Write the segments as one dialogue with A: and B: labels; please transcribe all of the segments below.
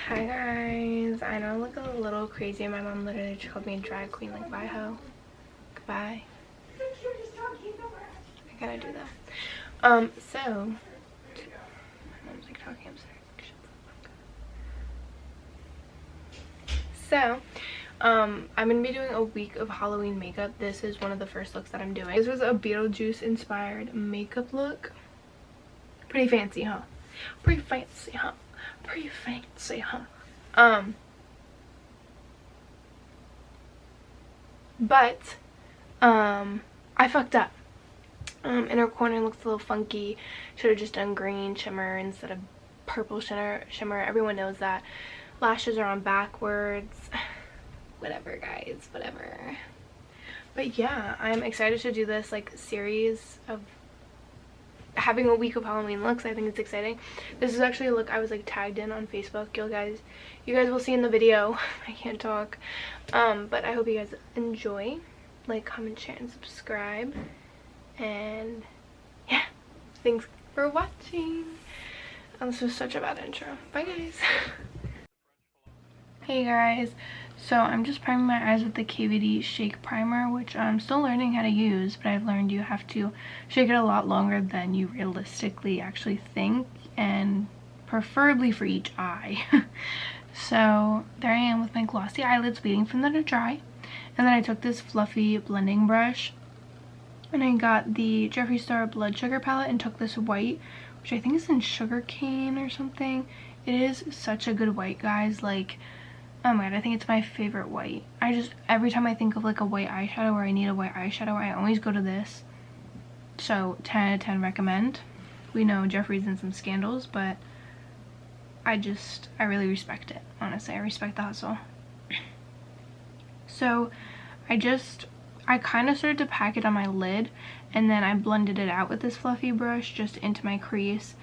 A: Hi guys, I know I look a little crazy. My mom literally just called me a drag queen, like bye ho, goodbye. I gotta do that. So my mom's like talking upstairs. So I'm gonna be doing a week of Halloween makeup. This is one of the first looks that I'm doing. This was a Beetlejuice inspired makeup look. Pretty fancy, huh? Pretty fancy, huh? Pretty fancy, huh? But I fucked up. Inner corner looks a little funky. Should have just done green shimmer instead of purple shimmer. Everyone knows that. Lashes are on backwards. Whatever, guys, whatever. But yeah, I'm excited to do this like series of having a week of Halloween looks. I think it's exciting. This is actually a look I was like tagged in on Facebook. You guys will see in the video. I can't talk. But I hope you guys enjoy. Like, comment, share, and subscribe. And yeah, thanks for watching. This was such a bad intro. Bye guys. Hey guys, so I'm just priming my eyes with the KVD Shake Primer, which I'm still learning how to use, but I've learned you have to shake it a lot longer than you realistically actually think, and preferably for each eye. So there I am with my glossy eyelids waiting for them to dry, and then I took this fluffy blending brush and I got the Jeffree Star Blood Sugar palette and took this white, which I think is in Sugar Cane or something. It is such a good white, guys. Like, oh my god, I think it's my favorite white. Every time I think of like a white eyeshadow or I need a white eyeshadow, I always go to this. So 10 out of 10 recommend. We know Jeffree's in some scandals, but I really respect it. Honestly, I respect the hustle. So I kind of started to pack it on my lid, and then I blended it out with this fluffy brush just into my crease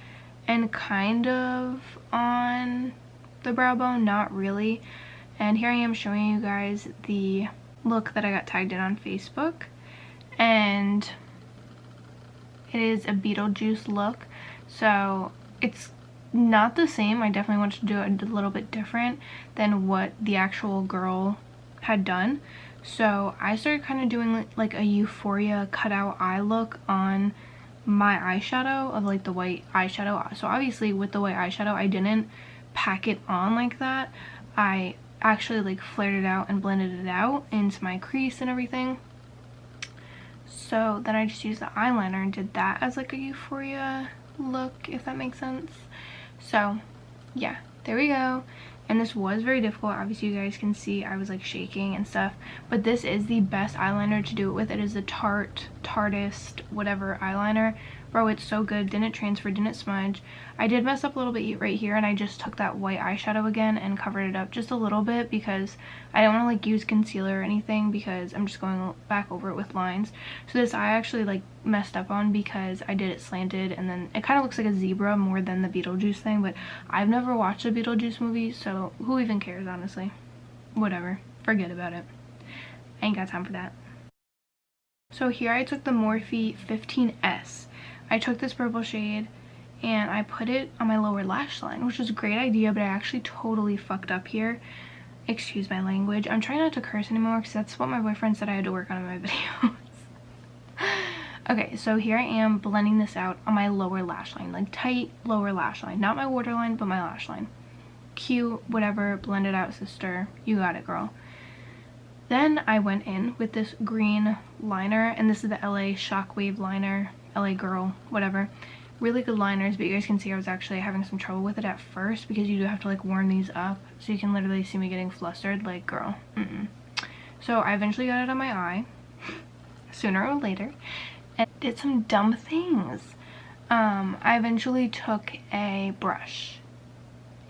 A: and kind of on the brow bone, not really. And here I am showing you guys the look that I got tagged in on Facebook, and it is a Beetlejuice look. So it's not the same. I definitely wanted to do it a little bit different than what the actual girl had done. So I started kind of doing like a Euphoria cutout eye look on my eyeshadow, of like the white eyeshadow. So obviously with the white eyeshadow, I didn't pack it on like that. I actually like flared it out and blended it out into my crease and everything. So then I just used the eyeliner and did that as like a Euphoria look, if that makes sense. So yeah, there we go. And this was very difficult. Obviously you guys can see I was like shaking and stuff, but this is the best eyeliner to do it with. It is the Tartist whatever eyeliner. Bro, it's so good. Didn't transfer, didn't smudge. I did mess up a little bit right here, and I just took that white eyeshadow again and covered it up just a little bit because I don't want to like use concealer or anything, because I'm just going back over it with lines. So this eye actually like messed up on because I did it slanted, and then it kind of looks like a zebra more than the Beetlejuice thing, but I've never watched a Beetlejuice movie, so who even cares, honestly. Whatever, forget about it. I ain't got time for that. So here I took the Morphe 15S. I took this purple shade and I put it on my lower lash line, which was a great idea, but I actually totally fucked up here. Excuse my language. I'm trying not to curse anymore because that's what my boyfriend said I had to work on in my videos. Okay, so here I am blending this out on my lower lash line, like tight lower lash line. Not my waterline, but my lash line. Cute, whatever, blend it out, sister. You got it, girl. Then I went in with this green liner, and this is the LA Shockwave liner, LA Girl, whatever. Really good liners, but you guys can see I was actually having some trouble with it at first because you do have to like warm these up. So you can literally see me getting flustered, like, girl, So I eventually got it on my eye, sooner or later, and did some dumb things. I eventually took a brush,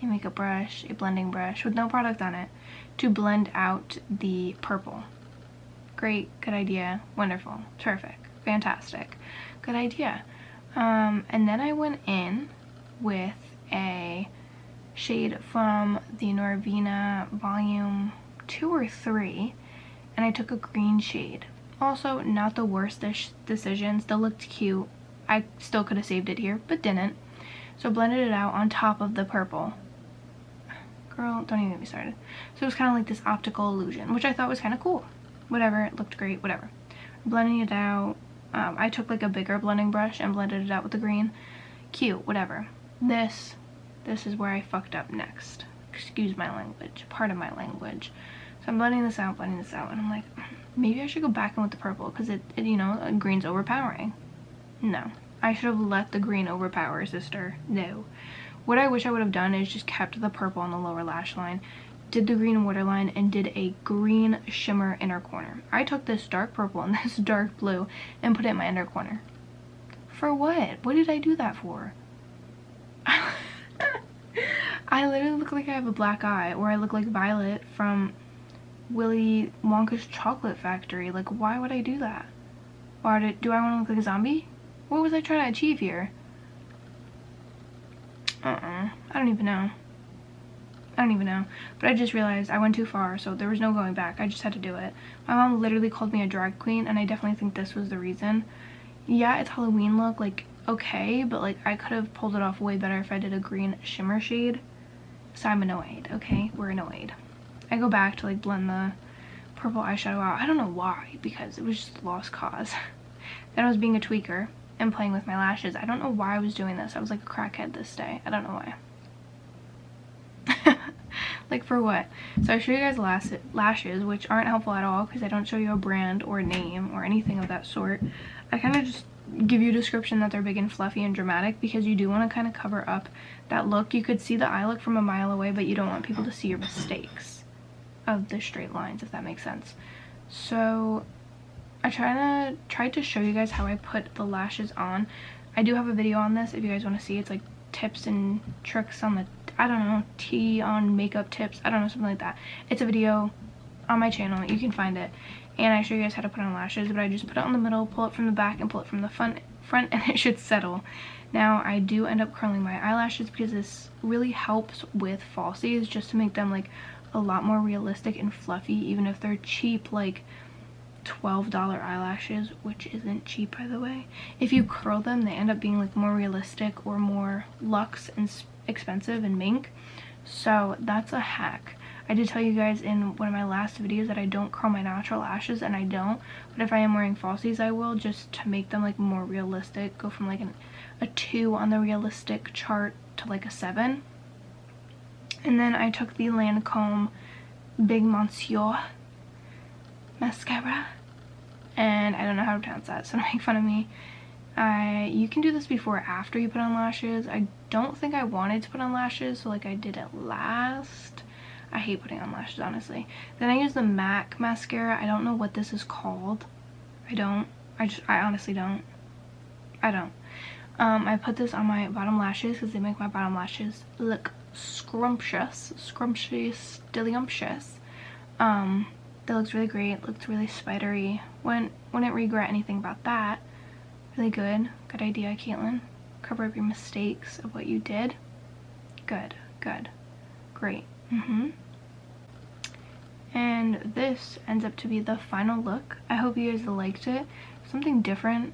A: a makeup brush, a blending brush with no product on it, to blend out the purple. Great, good idea, wonderful, terrific, fantastic, good idea. And then I went in with a shade from the Norvina volume 2 or 3, and I took a green shade. Also, not the worst decision, still looked cute. I still could have saved it here, but didn't. So blended it out on top of the purple. Girl, don't even get me started. So it was kind of like this optical illusion, which I thought was kind of cool. Whatever, it looked great, whatever. Blending it out. I took like a bigger blending brush and blended it out with the green. Cute, whatever. This is where I fucked up next. Excuse my language, part of my language. So I'm blending this out, and I'm like, maybe I should go back in with the purple, because it you know, green's overpowering. No. I should have let the green overpower, sister. No. What I wish I would have done is just kept the purple on the lower lash line, did the green waterline, and did a green shimmer inner corner. I took this dark purple and this dark blue and put it in my inner corner. For what? What did I do that for? I literally look like I have a black eye, or I look like Violet from Willy Wonka's Chocolate Factory. Like, why would I do that? Or do I want to look like a zombie? What was I trying to achieve here? I don't even know. But I just realized I went too far, so there was no going back. I just had to do it. My mom literally called me a drag queen, and I definitely think this was the reason. Yeah, it's Halloween look, like, okay, but like I could have pulled it off way better if I did a green shimmer shade. So I'm annoyed, okay? We're annoyed. I go back to like blend the purple eyeshadow out. I don't know why, because it was just a lost cause. Then I was being a tweaker and playing with my lashes. I don't know why I was doing this. I was like a crackhead this day. I don't know why. Like, for what? So I show you guys lashes, which aren't helpful at all because I don't show you a brand or a name or anything of that sort. I kind of just give you a description that they're big and fluffy and dramatic, because you do want to kind of cover up that look. You could see the eye look from a mile away, but you don't want people to see your mistakes of the straight lines, if that makes sense. So I tried to show you guys how I put the lashes on. I do have a video on this if you guys want to see. It's like tips and tricks on the, I don't know, tea on makeup tips, I don't know, something like that. It's a video on my channel, you can find it, and I show you guys how to put on lashes. But I just put it on the middle, pull it from the back, and pull it from the front, and it should settle. Now I do end up curling my eyelashes because this really helps with falsies, just to make them like a lot more realistic and fluffy, even if they're cheap, like $12 eyelashes, which isn't cheap, by the way. If you curl them, they end up being like more realistic or more luxe and expensive and mink. So that's a hack. I did tell you guys in one of my last videos that I don't curl my natural lashes, and I don't, but if I am wearing falsies I will, just to make them like more realistic. Go from like a 2 on the realistic chart to like a 7. And then I took the Lancome Big Monsieur mascara, and I don't know how to pronounce that, so don't make fun of me. You can do this before or after you put on lashes. I don't think I wanted to put on lashes, so like I did it last. I hate putting on lashes, honestly. Then I use the MAC mascara. I don't know what this is called. I honestly don't. I put this on my bottom lashes because they make my bottom lashes look scrumptious, delicious. That looks really great, looks really spidery. Wouldn't regret anything about that. Really good idea, Caitlin. Cover up your mistakes of what you did. Good, great. And this ends up to be the final look. I hope you guys liked it. Something different,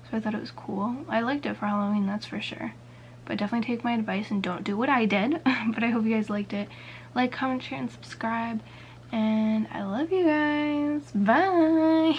A: so I thought it was cool. I liked it for Halloween, that's for sure. But definitely take my advice and don't do what I did. But I hope you guys liked it. Like, comment, share, and subscribe. And I love you guys. Bye!